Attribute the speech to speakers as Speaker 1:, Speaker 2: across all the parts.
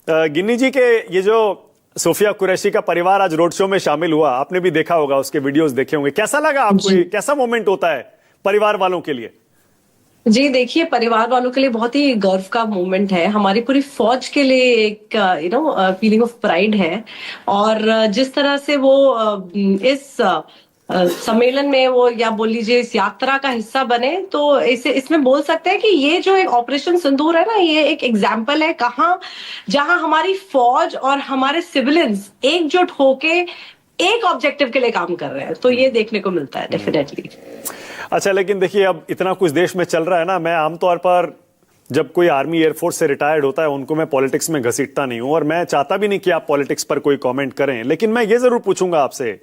Speaker 1: गिन्नी जी के ये जो सोफिया कुरैशी का परिवार आज रोड शो में शामिल हुआ, आपने भी देखा होगा, उसके वीडियोस देखे होंगे, कैसा लगा आपको? ये कैसा मोमेंट होता है परिवार वालों के लिए?
Speaker 2: जी देखिए, परिवार वालों के लिए बहुत ही गर्व का मोमेंट है। हमारी पूरी फौज के लिए एक फीलिंग ऑफ प्राइड है। और जिस तरह से वो इस सम्मेलन में वो, या बोल लीजिए इस यात्रा का हिस्सा बने, तो इसे इसमें बोल सकते हैं कि ये जो एक ऑपरेशन सिंदूर है ना, ये एक एग्जाम्पल है कहाँ जहां हमारी फौज और हमारे सिविलियंस एकजुट होके एक ऑब्जेक्टिव के लिए काम कर रहे हैं। तो ये देखने को मिलता है डेफिनेटली।
Speaker 1: अच्छा, लेकिन देखिए अब इतना कुछ देश में चल रहा है ना, मैं आमतौर पर जब कोई आर्मी एयरफोर्स से रिटायर्ड होता है उनको मैं पॉलिटिक्स में घसीटता नहीं हूं, और मैं चाहता भी नहीं कि आप पॉलिटिक्स पर कोई कमेंट करें, लेकिन मैं ये जरूर पूछूंगा आपसे,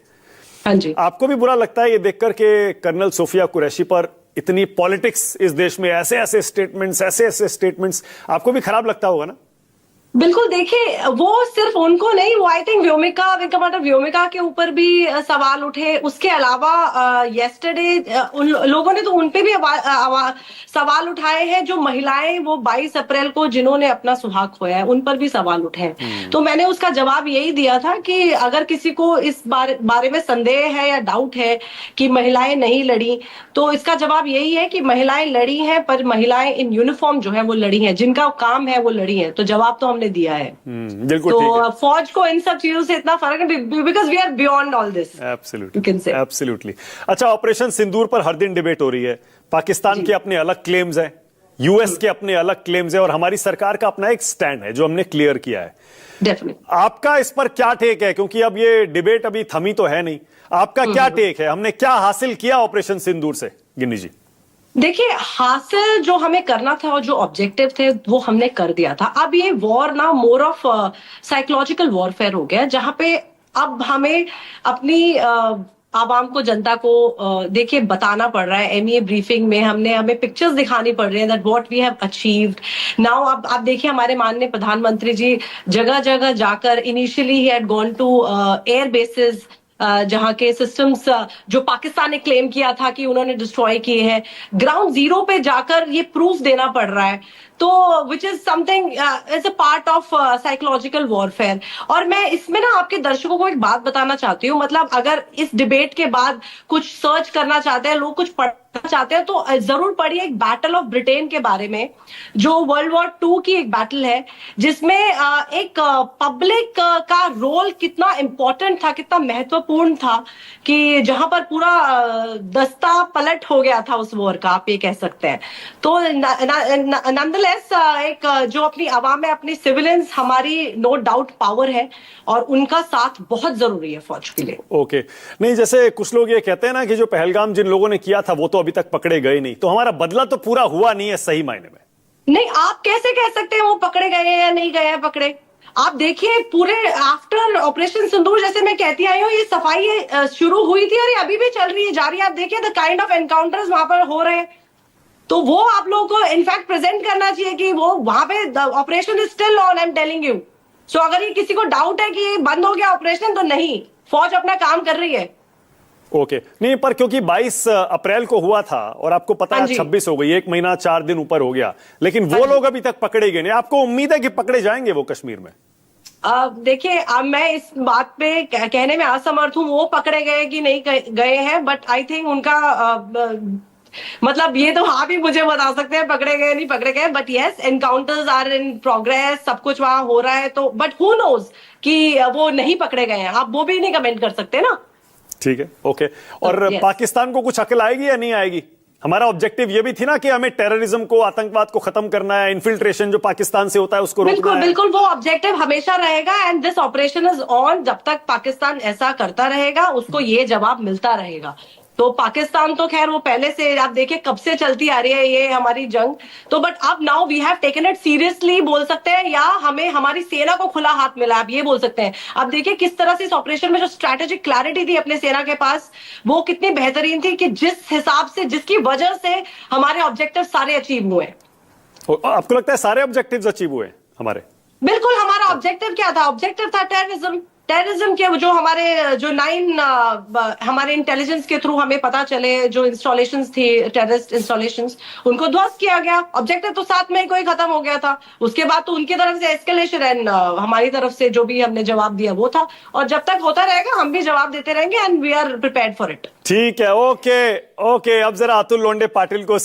Speaker 2: हाँ जी,
Speaker 1: आपको भी बुरा लगता है ये देखकर के कर्नल सोफिया कुरैशी पर इतनी पॉलिटिक्स इस देश में, ऐसे ऐसे स्टेटमेंट्स आपको भी खराब लगता होगा ना?
Speaker 2: बिल्कुल। देखिए, वो सिर्फ उनको नहीं, वो आई थिंक व्योमिका के ऊपर भी सवाल उठे। उसके अलावा येस्टरडे उन लोगों ने तो उन पे भी सवाल उठाए हैं। जो महिलाएं वो 22 अप्रैल को जिन्होंने अपना सुहाग खोया है, उन पर भी सवाल उठे हैं। तो मैंने उसका जवाब यही दिया था कि अगर किसी को इस बारे में संदेह है या डाउट है कि महिलाएं नहीं लड़ी, तो इसका जवाब यही है कि महिलाएं लड़ी हैं, पर महिलाएं इन यूनिफॉर्म जो है वो लड़ी हैं, जिनका काम है वो लड़ी हैं। तो जवाब तो हमने दिया है।
Speaker 1: बिल्कुल।
Speaker 2: तो फौज को इन सब चीजों से इतना फर्क नहीं, because we are beyond all this.
Speaker 1: Absolutely. अच्छा, ऑपरेशन सिंदूर पर हर दिन डिबेट हो रही है। पाकिस्तान के अपने अलग क्लेम्स हैं, यूएस के अपने अलग क्लेम्स हैं, और हमारी सरकार का अपना एक स्टैंड है जो हमने क्लियर किया है।
Speaker 2: डेफिनेटली।
Speaker 1: आपका इस पर क्या टेक है? क्योंकि अब ये डिबेट अभी थमी तो है नहीं, आपका क्या टेक है? हमने क्या हासिल किया ऑपरेशन सिंदूर से, गिन्नी जी?
Speaker 2: देखिए, हासिल जो हमें करना था और जो ऑब्जेक्टिव थे वो हमने कर दिया था। अब ये वॉर ना मोर ऑफ साइकोलॉजिकल वॉरफेयर हो गया, जहां पे अब हमें अपनी आवाम को, जनता को देखिए बताना पड़ रहा है। एमईए ब्रीफिंग में हमें पिक्चर्स दिखानी पड़ रही है that what we have achieved now. अब आप देखिए, हमारे माननीय प्रधानमंत्री जी जगह जगह जाकर, इनिशियली ही had gone to air bases, जहां के सिस्टम्स जो पाकिस्तान ने क्लेम किया था कि उन्होंने डिस्ट्रॉय किए हैं, ग्राउंड जीरो पे जाकर ये प्रूफ देना पड़ रहा है। तो which is something as a part of psychological warfare. और मैं इसमें ना आपके दर्शकों को एक बात बताना चाहती हूँ। मतलब अगर इस डिबेट के बाद कुछ सर्च करना चाहते हैं लोग, कुछ पढ़ना चाहते हैं, तो जरूर पढ़िए एक बैटल ऑफ ब्रिटेन के बारे में, जो वर्ल्ड वॉर 2 की एक बैटल है, जिसमें एक पब्लिक का रोल कितना इंपॉर्टेंट था, कितना महत्वपूर्ण था, कि जहां पर पूरा दस्ता पलट हो गया था उस वॉर का, आप ये कह सकते हैं। तो नंदलेस एक जो अपनी आवाम है, अपनी सिविलियंस, हमारी नो डाउट पावर है, और उनका साथ बहुत जरूरी है फौज के लिए।
Speaker 1: ओके। नहीं, जैसे कुछ लोग ये कहते हैं ना कि जो पहलगाम जिन लोगों ने किया था वो तो अभी तक पकड़े गए नहीं, तो हमारा बदला तो पूरा हुआ नहीं है सही मायने में।
Speaker 2: नहीं, आप कैसे कह सकते हैं वो पकड़े गए हैं या नहीं गए हैं पकड़े? आप देखिए, पूरे आफ्टर ऑपरेशन सिंदूर, जैसे मैं कहती आई हूँ, ये सफाई शुरू हुई थी और ये अभी भी चल रही है, जारी है। आप देखिए द काइंड ऑफ एनकाउंटर्स वहां पर हो रहे हैं। तो वो आप लोगों को इनफैक्ट प्रेजेंट करना चाहिए कि वो वहां पे the operation is still on, I am telling you. So अगर ये किसी को डाउट है कि बंद हो गया ऑपरेशन, तो नहीं, फौज अपना काम कर रही है।
Speaker 1: ओके। नहीं, पर क्योंकि 22 अप्रैल को हुआ था और आपको पता है 26 हो गई, 1 महीना 4 दिन ऊपर हो गया, लेकिन वो लोग अभी तक पकड़े गए नहीं। आपको उम्मीद है कि पकड़े जाएंगे वो कश्मीर में?
Speaker 2: देखिए, अब मैं इस बात पे कहने में असमर्थ हूँ वो पकड़े गए कि नहीं गए हैं, बट आई थिंक उनका मतलब ये तो आप ही मुझे बता सकते हैं पकड़े गए नहीं पकड़े गए। But yes, encounters are in progress, सब कुछ वहां हो रहा है। तो बट हु नोज कि वो नहीं पकड़े गए हैं, आप वो भी नहीं कमेंट कर सकते ना।
Speaker 1: ठीक है, ओके। और पाकिस्तान को कुछ अकल आएगी या नहीं आएगी? हमारा ऑब्जेक्टिव ये भी थी ना कि हमें टेररिज्म को, आतंकवाद को खत्म करना है, इन्फिल्ट्रेशन जो पाकिस्तान से होता है उसको रोकना है।
Speaker 2: बिल्कुल, वो ऑब्जेक्टिव हमेशा रहेगा, and this operation is on. जब तक पाकिस्तान ऐसा करता रहेगा, उसको ये जवाब मिलता रहेगा। तो पाकिस्तान तो खैर वो पहले से, आप देखिए कब से चलती आ रही है ये हमारी जंग। तो बट अब now we have taken it seriously बोल सकते हैं, या हमें हमारी सेना को खुला हाथ मिला, आप ये बोल सकते हैं। अब देखिए किस तरह से इस ऑपरेशन में जो स्ट्रैटेजिक क्लैरिटी थी अपने सेना के पास, वो कितनी बेहतरीन थी, कि जिस हिसाब से, जिसकी वजह से हमारे ऑब्जेक्टिव सारे अचीव हुए।
Speaker 1: आपको लगता है सारे ऑब्जेक्टिव्स अचीव हुए हमारे?
Speaker 2: बिल्कुल। हमारा ऑब्जेक्टिव क्या था? ऑब्जेक्टिव था टेररिज्म। टेररिज्म के जो हमारे जो 9 हमारे इंटेलिजेंस के थ्रू हमें पता चले जो इंस्टॉलेशंस थी टेररिस्ट इंस्टॉलेशंस उनको ध्वस्त किया गया। ऑब्जेक्टिव तो 7 मई को ही खत्म हो गया था। उसके बाद तो उनकी तरफ से एस्केलेशन एंड हमारी तरफ से जो भी हमने जवाब दिया वो था, और जब तक होता रहेगा हम भी जवाब देते रहेंगे and we are prepared for it.
Speaker 1: ठीक है, ओके ओके। अब जरा अतुल लोंढे पाटिल को